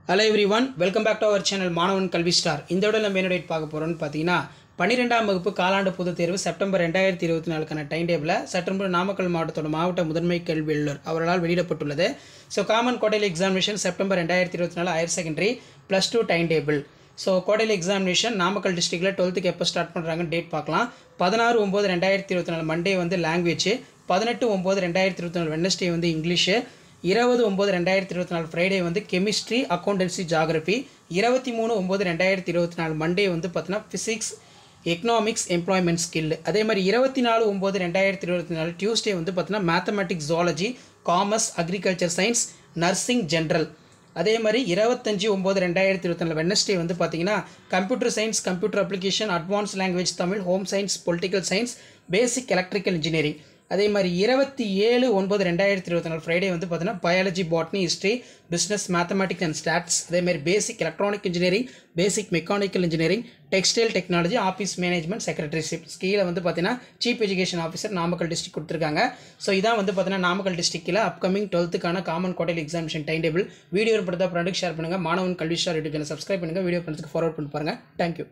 Hello everyone, welcome back to our channel மாணவன் கல்வி star. இந்த வீடியோல நம்ம என்ன டேட் பார்க்க போறோம்னு பாத்தீங்கன்னா 12ஆம் வகுப்பு காலாண்டு பொதுத் தேர்வு செப்டம்பர் 2024க்கான டைம் டேபிள சட்டம்பூர் நாமக்கல் மாவட்டத்தோட மாவட்ட முதன்மை கல்வி அலுவலர் அவர்களால் வெளியிடப்பட்டுள்ளது. So common quarterly examination September 2024 higher secondary +2 time table. So quarterly examination Namakkal டிஸ்ட்ரிக்டில் 12க்கு எப்போ ஸ்டார்ட் பண்ணுறாங்கன்னு டேட் பார்க்கலாம். 16/9/2024 மண்டே வந்து லாங்குவேஜ், 18/9/2024 வெட்னஸ்டே வந்து இங்கிலீஷு, 20/9/2024 ஃப்ரைடே வந்து கெமிஸ்ட்ரி, அக்கௌண்டன்சி, ஜாகிரபி, 23/9/2024 மண்டே வந்து பார்த்தீங்கன்னா ஃபிசிக்ஸ், எக்கனாமிக்ஸ், எம்ப்ளாய்மெண்ட் ஸ்கில். அதே மாதிரி 24/9/2024 டியூஸ்டே வந்து பார்த்தீங்கன்னா mathematics, zoology, commerce, agriculture science, nursing, general. அதே மாதிரி 25/9/2024 வெட்னஸ்டே வந்து பார்த்தீங்கன்னா computer science, computer application, advance language Tamil, home science, political science, basic electrical engineering. அதே மாதிரி 27/9/2024 ஃப்ரைடே வந்து பார்த்தீங்கன்னா biology, botany, history, business, mathematics and stats. அதே மாதிரி basic electronic engineering, basic mechanical engineering, textile technology, office management, secretaryship. கீழே வந்து பார்த்தீங்கன்னா chief education officer Namakkal district கொடுத்துருக்காங்க. ஸோ இதான் வந்து பார்த்தீங்கன்னா நாமக்கல் டிஸ்ட்ரிக்டில் அப்கமிங் 12க்கான common quarterly examination time table. Video படுத்தா ஃப்ரெண்டுக்கு ஷேர் பண்ணுங்கள். மாணவன் கல்வி ஸ்டார் யூடியூப் சேனல் சப்ஸ்கிரைப் பண்ணுங்கள். வீடியோ ஃப்ரெண்ட்ஸ்க்கு ஃபார்வர்ட் பண்ணி பாருங்கள். தேங்க்யூ.